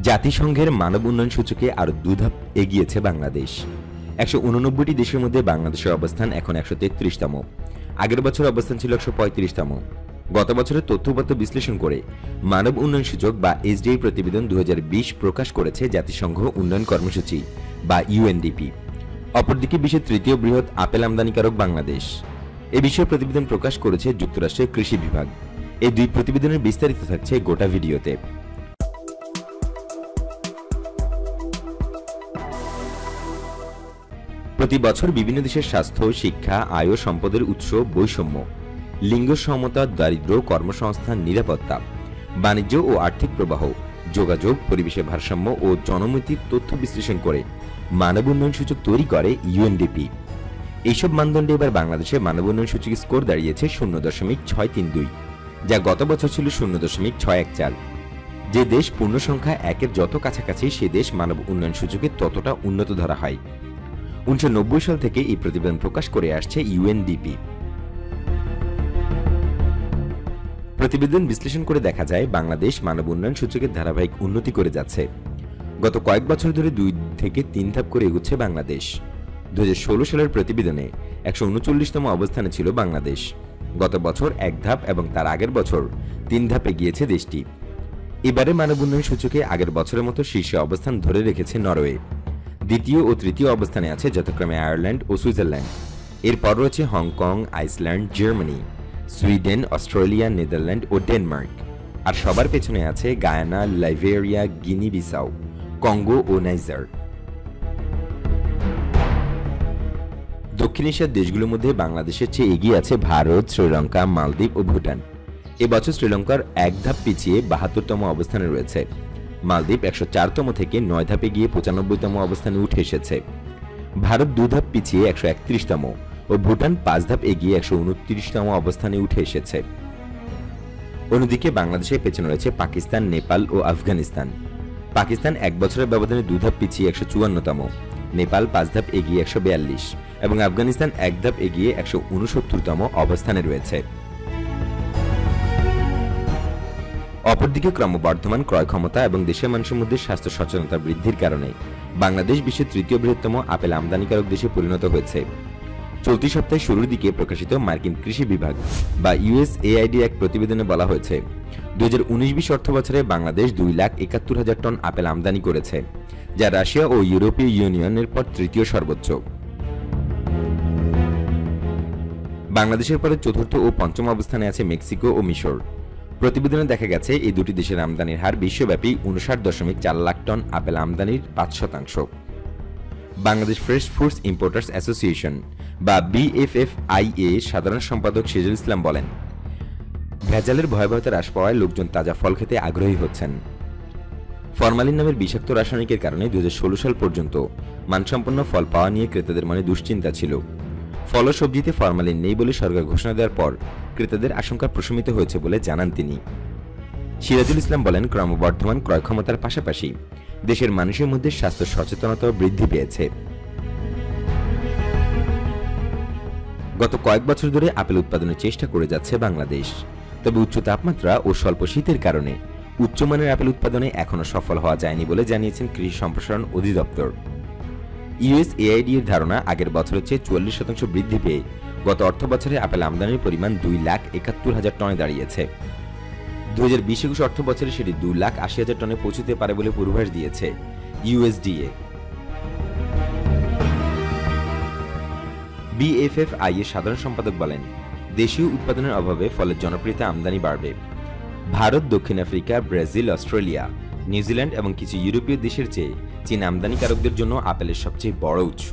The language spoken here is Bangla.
জাতিসংঘের মানব উন্নয়ন সূচকে আরও 2 ধাপ এগিয়েছে বাংলাদেশ। 189টি দেশের মধ্যে বাংলাদেশের অবস্থান এখন 133তম। আগের বছর অবস্থান ছিল 135তম। গত বছরের তথ্যপত্র বিশ্লেষণ করে মানব উন্নয়ন সূচক বা এসডিআই প্রতিবেদন 2020 প্রকাশ করেছে জাতিসংঘ উন্নয়ন কর্মসূচি বা ইউএনডিপি। অপরদিকে বিশ্বের তৃতীয় বৃহৎ আপেল আমদানিকারক বাংলাদেশ। এ বিষয়ে প্রতিবেদন প্রকাশ করেছে যুক্তরাষ্ট্রের কৃষি বিভাগ। এই দুই প্রতিবেদনের বিস্তারিত থাকছে গোটা ভিডিওতে। প্রতি বছর বিভিন্ন দেশের স্বাস্থ্য, শিক্ষা, আয় ও সম্পদের উৎস, বৈষম্য, লিঙ্গ সমতা, দারিদ্র্য, কর্মসংস্থান, নিরাপত্তা, বাণিজ্য ও আর্থিক প্রবাহ, যোগাযোগ, পরিবেশের ভারসাম্য ও জনমতির তথ্য বিশ্লেষণ করে মানব উন্নয়ন সূচক তৈরি করে ইউএনডিপি। এইসব মানদণ্ডে এবার বাংলাদেশে মানব উন্নয়ন সূচকের স্কোর দাঁড়িয়েছে 0.632, যা গত বছর ছিল 0.614। যে দেশ পূর্ণ সংখ্যা 1-এর যত কাছাকাছি সে দেশ মানব উন্নয়ন সূচকে ততটা উন্নত ধরা হয়। 1990 সাল থেকে এই প্রতিবেদন প্রকাশ করে আসছে ইউএনডিপি। প্রতিবেদন বিশ্লেষণ করে দেখা যায় বাংলাদেশ মানব উন্নয়ন সূচকের ধারাবাহিক উন্নতি করে যাচ্ছে। গত কয়েক বছর ধরে 2 থেকে 3 ধাপ করে এগুচ্ছে বাংলাদেশ। 2016 সালের প্রতিবেদনে 139তম অবস্থানে ছিল বাংলাদেশ। গত বছর 1 ধাপ এবং তার আগের বছর 3 ধাপ এগিয়েছে দেশটি। এবারে মানব উন্নয়ন সূচকে আগের বছরের মতো শীর্ষে অবস্থান ধরে রেখেছে নরওয়ে। দ্বিতীয় ও তৃতীয় অবস্থানে আছে যথাক্রমে আয়ারল্যান্ড ও সুইজারল্যান্ড। এরপর রয়েছে Hong Kong, Iceland, Germany, Sweden, Australia, Netherland ও ডেনমার্ক। আর সবার পেছনে আছে Guyana, Liberia, Guinea Bissau, Congo ও নাইজার। দক্ষিণ এশিয়ার দেশগুলোর মধ্যে বাংলাদেশের চেয়ে এগিয়ে আছে ভারত, শ্রীলঙ্কা, মালদ্বীপ ও ভুটান। এবছর শ্রীলঙ্কার 1 ধাপ পিছিয়ে 72তম অবস্থানে রয়েছে। মালদ্বীপ 104তম থেকে 9 ধাপে গিয়ে 95তম অবস্থানে উঠে এসেছে। ভারত 2 ধাপ পিছিয়ে 131তম ও ভুটান 5 ধাপ এগিয়ে 129তম অবস্থানে উঠে এসেছে। অন্যদিকে বাংলাদেশের পেছনে রয়েছে পাকিস্তান, নেপাল ও আফগানিস্তান। পাকিস্তান 1 বছরের ব্যবধানে 2 ধাপ পিছিয়ে 154তম, নেপাল 5 ধাপ এগিয়ে 142 এবং আফগানিস্তান 1 ধাপ এগিয়ে 169তম অবস্থানে রয়েছে। অপরদিকে ক্রমবর্ধমান ক্রয় ক্ষমতা এবং দেশের মানুষের মধ্যে স্বাস্থ্য সচেতনতা বৃদ্ধির কারণে বাংলাদেশ বিশ্বের তৃতীয় বৃহত্তম আপেল আমদানিকারক দেশে পরিণত হয়েছে। চলতি সপ্তাহের শুরুর দিকে প্রকাশিত মার্কিন কৃষি বিভাগ বা ইউএসএআইডি এক প্রতিবেদনে বলা হয়েছে 2019-20 অর্থ বছরে বাংলাদেশ 2,71,000 টন আপেল আমদানি করেছে, যা রাশিয়া ও ইউরোপীয় ইউনিয়নের পর তৃতীয় সর্বোচ্চ। বাংলাদেশের পরে চতুর্থ ও পঞ্চম অবস্থানে আছে মেক্সিকো ও মিশর। প্রতিবেদনে দেখা গেছে এই দুটি দেশের আমদানির হার বিশ্বব্যাপী 59.4 লাখ টন আপেল আমদানির 5%। Bangladesh fresh fruits importers association বা বিএফএফআইএ সাধারণ সম্পাদক সিরাজুল ইসলাম বলেন, ভেজালের ভয়াবহতা হ্রাস পাওয়ায় লোকজন তাজা ফল খেতে আগ্রহী হচ্ছেন। ফরমালিন নামের বিষাক্ত রাসায়নিকের কারণে 2016 সাল পর্যন্ত মানসম্পন্ন ফল পাওয়া নিয়ে ক্রেতাদের মনে দুশ্চিন্তা ছিল। ফল ও সবজিতে ফরমালিন নেই বলে সরকার ঘোষণা দেওয়ার পর ক্রেতাদের আশঙ্কা প্রশমিত হয়েছে বলে জানান তিনি। সিরাজুল ইসলাম বলেন, ক্রমবর্ধমান ক্রয় ক্ষমতার পাশাপাশি দেশের মানুষের মধ্যে স্বাস্থ্য সচেতনতাও বৃদ্ধি পেয়েছে। গত কয়েক বছর ধরে আপেল উৎপাদনের চেষ্টা করে যাচ্ছে বাংলাদেশ। তবে উচ্চ তাপমাত্রা ও স্বল্প শীতের কারণে উচ্চমানের আপেল উৎপাদনে এখনো সফল হওয়া যায়নি বলে জানিয়েছেন কৃষি সম্প্রসারণ অধিদপ্তর। ইউএসএআইডি এর ধারণা আগের বছরের চেয়ে 44% বৃদ্ধি পেয়ে গত অর্থ বছরে আপেল আমদানির পরিমাণ 2,71,000 টনে দাঁড়িয়েছে। 2020-21 অর্থ বছরে সেটি 2,80,000 টনে পৌঁছতে পারে বলে পূর্বাভাস দিয়েছে ইউএসডিএ। বিএফএফআই এর সাধারণ সম্পাদক বলেন, দেশীয় উৎপাদনের অভাবে ফলের জনপ্রিয়তা আমদানি বাড়বে। ভারত, দক্ষিণ আফ্রিকা, ব্রাজিল, অস্ট্রেলিয়া, নিউজিল্যান্ড এবং কিছু ইউরোপীয় দেশের চেয়ে চীন আমদানিকারকদের জন্য আপেলের সবচেয়ে বড় উৎস।